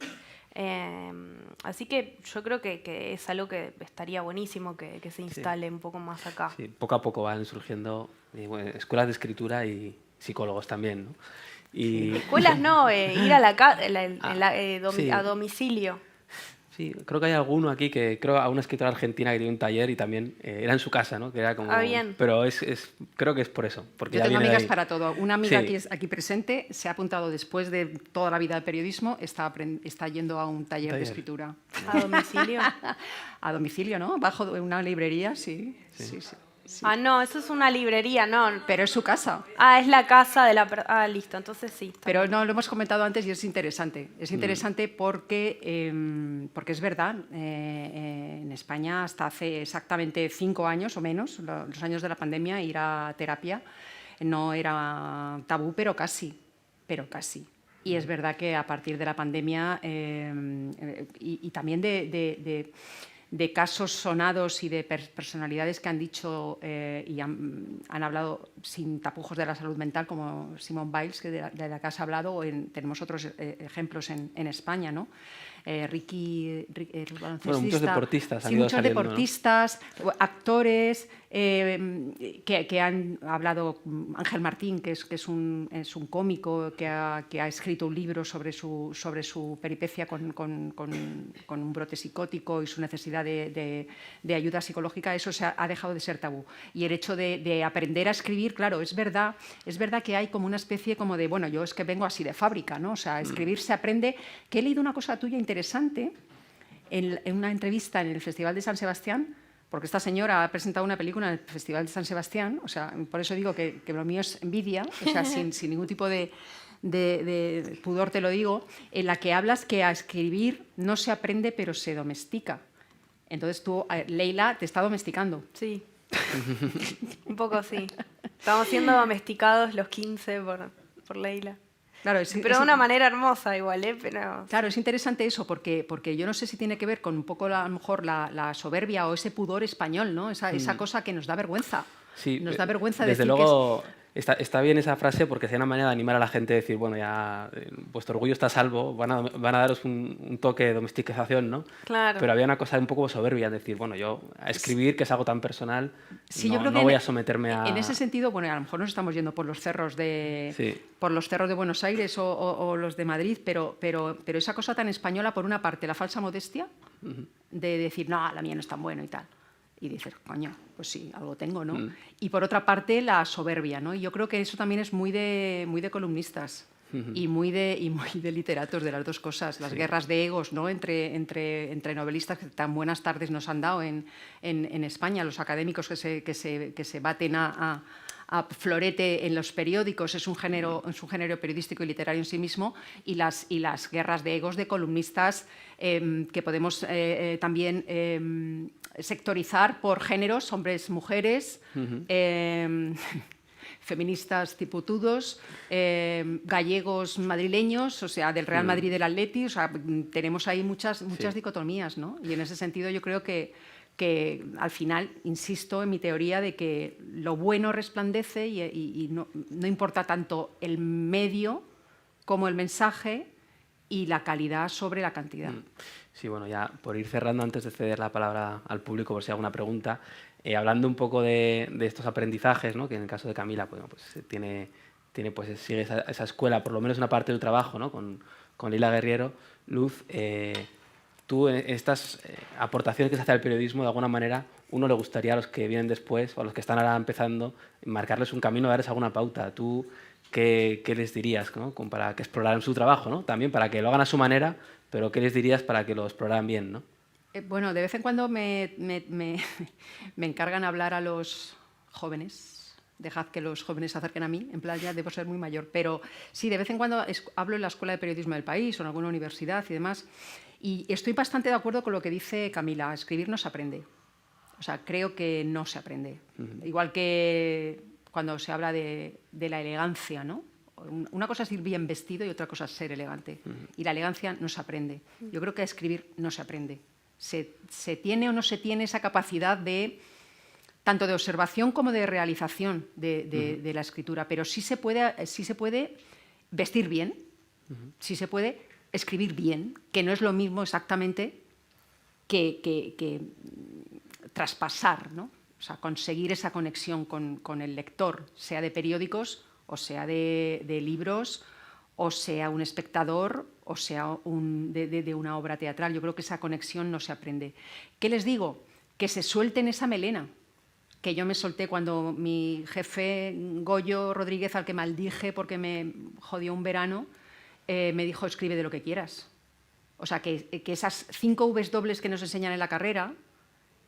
S3: Así que yo creo que es algo que estaría buenísimo que se instale un poco más acá.
S1: Sí, poco a poco van surgiendo escuelas de escritura y psicólogos también, ¿no? Y...
S3: Escuelas no, ir a a domicilio.
S1: Sí, creo que hay alguno aquí que creo a una escritora argentina que tiene un taller y también era en su casa, ¿no? Que era como,
S3: bien.
S1: Pero creo que es por eso. Porque
S2: yo tengo amigas para todo. Una amiga
S1: sí.
S2: que es aquí presente se ha apuntado después de toda la vida de periodismo, está yendo a un taller de escritura.
S3: ¿A domicilio?
S2: A domicilio, ¿no? Bajo de una librería, sí. Sí.
S3: Ah, no, eso es una librería, no.
S2: Pero es su casa.
S3: Ah, es la casa de la... Ah, listo, entonces sí.
S2: Pero no, lo hemos comentado antes y es interesante. Es interesante porque es verdad, en España hasta hace exactamente 5 años o menos, los años de la pandemia, ir a terapia no era tabú, pero casi. Y es verdad que a partir de la pandemia y también de casos sonados y de personalidades que han dicho y han hablado sin tapujos de la salud mental, como Simone Biles, de la que has hablado, o tenemos otros ejemplos en España, ¿no? Ricky, el baloncestista.
S1: Bueno, muchos deportistas han
S2: sí,
S1: ido
S2: muchos
S1: saliendo,
S2: deportistas, ¿no? Actores que han hablado. Ángel Martín, que es un cómico que ha escrito un libro sobre su peripecia con un brote psicótico y su necesidad de ayuda psicológica. Eso ha dejado de ser tabú. Y el hecho de aprender a escribir, claro, es verdad que hay como una especie como de, bueno, yo es que vengo así de fábrica, ¿no? O sea, escribir se aprende. Que he leído una cosa tuya interesante en una entrevista en el Festival de San Sebastián, porque esta señora ha presentado una película en el Festival de San Sebastián, o sea, por eso digo que lo mío es envidia, o sea, sin ningún tipo de pudor te lo digo, en la que hablas que a escribir no se aprende pero se domestica. Entonces tú, Leila, te está domesticando.
S3: Sí, un poco sí. Estamos siendo domesticados los 15 por Leila.
S2: Claro,
S3: pero de una manera hermosa igual, Pero...
S2: Claro, es interesante eso, porque yo no sé si tiene que ver con un poco a lo mejor la soberbia o ese pudor español, ¿no? Esa cosa que nos da vergüenza.
S1: Sí,
S2: nos da vergüenza
S1: desde
S2: decir
S1: luego está bien esa frase porque es una manera de animar a la gente a decir, bueno, ya vuestro orgullo está a salvo, van a daros un toque de domesticación, ¿no?
S3: Claro.
S1: Pero había una cosa un poco soberbia, decir, bueno, yo a escribir, que es algo tan personal,
S2: sí,
S1: no,
S2: yo creo
S1: no
S2: que
S1: voy a someterme a...
S2: En ese sentido, bueno, a lo mejor nos estamos yendo por los cerros de,
S1: sí.
S2: por los cerros de Buenos Aires o los de Madrid, pero esa cosa tan española, por una parte, la falsa modestia, de decir, no, la mía no es tan buena y tal. Y dices, coño, pues sí, algo tengo, ¿no? Y por otra parte, la soberbia, ¿no? Y yo creo que eso también es muy de columnistas y muy de literatos, de las dos cosas. Las guerras de egos, ¿no? Entre novelistas que tan buenas tardes nos han dado en España, los académicos que se baten a florete en los periódicos, es un género periodístico y literario en sí mismo, y las guerras de egos de columnistas que podemos también sectorizar por géneros, hombres, mujeres, feministas tiputudos, gallegos madrileños, o sea, del Real Madrid y del Atleti, o sea, tenemos ahí muchas dicotomías, ¿no? Y en ese sentido yo creo que al final, insisto en mi teoría de que lo bueno resplandece y no importa tanto el medio como el mensaje y la calidad sobre la cantidad.
S1: Sí, bueno, ya por ir cerrando, antes de ceder la palabra al público por si hay alguna pregunta, hablando un poco de estos aprendizajes, ¿no? Que en el caso de Camila pues sigue esa escuela, por lo menos una parte del trabajo, ¿no? Con Lila Guerriero. Luz, tú, estas aportaciones que se hace al periodismo, de alguna manera, uno le gustaría a los que vienen después o a los que están ahora empezando, marcarles un camino, darles alguna pauta. ¿Tú qué les dirías, ¿no? Como para que exploraran su trabajo, ¿no? También para que lo hagan a su manera, pero ¿qué les dirías para que lo exploraran bien, ¿no?
S2: Bueno, de vez en cuando me encargan hablar a los jóvenes. Dejad que los jóvenes se acerquen a mí, en plan ya debo ser muy mayor. Pero sí, de vez en cuando hablo en la Escuela de Periodismo del país o en alguna universidad y demás. Y estoy bastante de acuerdo con lo que dice Camila, escribir no se aprende. O sea, creo que no se aprende. Igual que cuando se habla de la elegancia, ¿no? Una cosa es ir bien vestido y otra cosa es ser elegante. Y la elegancia no se aprende. Yo creo que a escribir no se aprende. Se tiene o no se tiene esa capacidad tanto de observación como de realización de la escritura, pero sí se puede vestir bien, sí se puede escribir bien, que no es lo mismo exactamente que traspasar, ¿no? O sea, conseguir esa conexión con el lector, sea de periódicos o sea de libros, o sea un espectador, o sea de una obra teatral. Yo creo que esa conexión no se aprende. ¿Qué les digo? Que se suelten esa melena, que yo me solté cuando mi jefe Goyo Rodríguez, al que maldije porque me jodió un verano, me dijo, escribe de lo que quieras. O sea, que esas 5 Vs dobles que nos enseñan en la carrera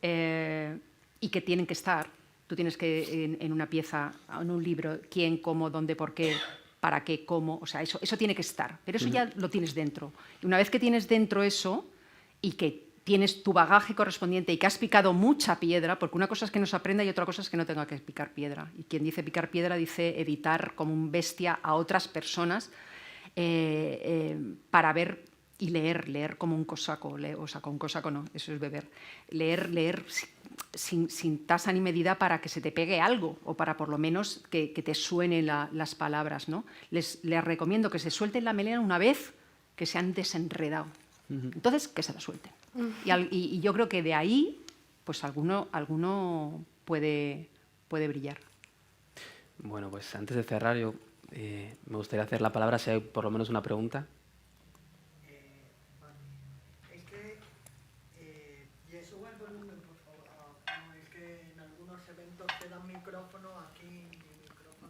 S2: y que tienen que estar, tú tienes que, en una pieza, en un libro, quién, cómo, dónde, por qué, para qué, cómo, o sea, eso tiene que estar, pero eso ya lo tienes dentro. Y una vez que tienes dentro eso y que tienes tu bagaje correspondiente y que has picado mucha piedra, porque una cosa es que no se aprenda y otra cosa es que no tenga que picar piedra. Y quien dice picar piedra dice editar como un bestia a otras personas para ver y leer como un cosaco, o sea, con un cosaco no, eso es beber. Leer sin tasa ni medida para que se te pegue algo o para por lo menos que te suenen las palabras, ¿no? Les recomiendo que se suelten la melena una vez que se han desenredado. Entonces, que se la suelten. Y yo creo que de ahí, pues alguno puede brillar.
S1: Bueno, pues antes de cerrar, yo me gustaría hacer la palabra si hay por lo menos una pregunta.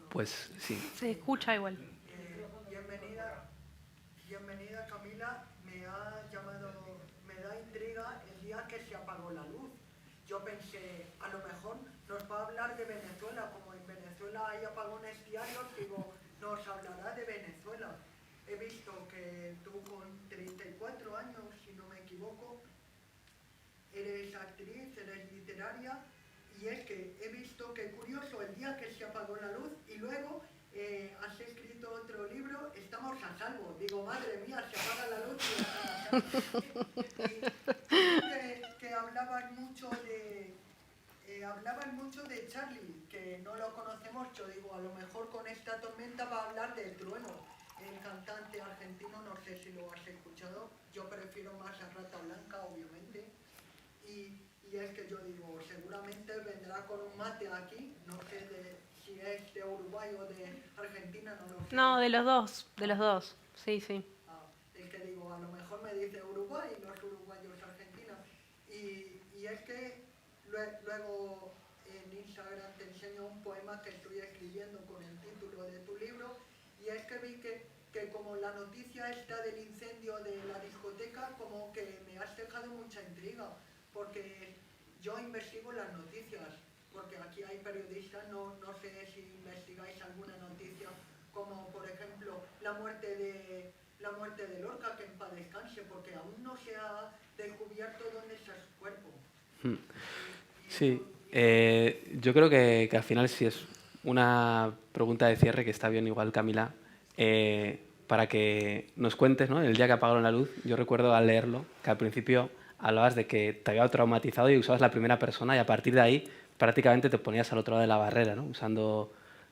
S1: Pues sí.
S3: Se escucha igual.
S4: Bienvenida Camila, me da intriga el día que se apagó la luz. yo pensé, a lo mejor nos va a hablar de Venezuela, como en Venezuela hay apagones diarios, digo, nos hablará de Venezuela. He visto que tú con 34 años, si no me equivoco, eres actriz, eres literaria, y es que he visto que curioso el día que se apagó la luz y luego has escrito otro libro, Estamos a salvo. Digo, madre mía, se apaga la luz y estamos a salvo. Que hablaban mucho de Charlie, que no lo conocemos. Yo digo, a lo mejor con esta tormenta va a hablar del Trueno, el cantante argentino, no sé si lo has escuchado. Yo prefiero más a Rata Blanca, obviamente. Y es que yo digo, seguramente vendrá con un mate aquí, no sé si es de Uruguay o de Argentina, no lo sé.
S3: No, de los dos, sí, sí.
S4: Es que digo, a lo mejor me dice Uruguay y los uruguayos Argentina. Y es que luego en Instagram te enseño un poema que estoy escribiendo con el título de tu libro, y es que vi que como la noticia esta del incendio de la discoteca, como que me has dejado mucha intriga, porque yo investigo las noticias, porque aquí hay periodistas, no sé si investigáis alguna noticia, como por ejemplo la muerte de Lorca, que en paz descanse, porque aún no se ha descubierto dónde está su cuerpo.
S1: Sí, yo creo que al final sí es una pregunta de cierre que está bien igual, Camila, para que nos cuentes, ¿no? El día que apagaron la luz. Yo recuerdo al leerlo que al principio hablabas de que te había traumatizado y usabas la primera persona, y a partir de ahí prácticamente te ponías al otro lado de la barrera, ¿no? Usando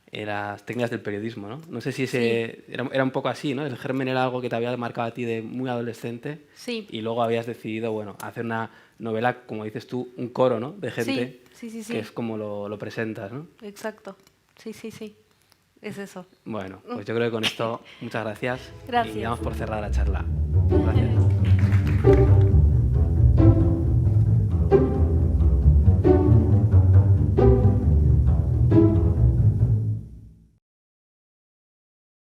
S1: las técnicas del periodismo, ¿no? No sé si ese era un poco así, ¿no? El germen era algo que te había marcado a ti de muy adolescente,
S3: Sí.
S1: Y luego habías decidido, bueno, hacer una novela, como dices tú, un coro, ¿no? De gente,
S3: Sí.
S1: que es como lo presentas, ¿no?
S3: Exacto, sí. Es eso.
S1: Bueno, pues yo creo que con esto, muchas gracias.
S3: Gracias.
S1: Y damos por cerrada la charla. Gracias.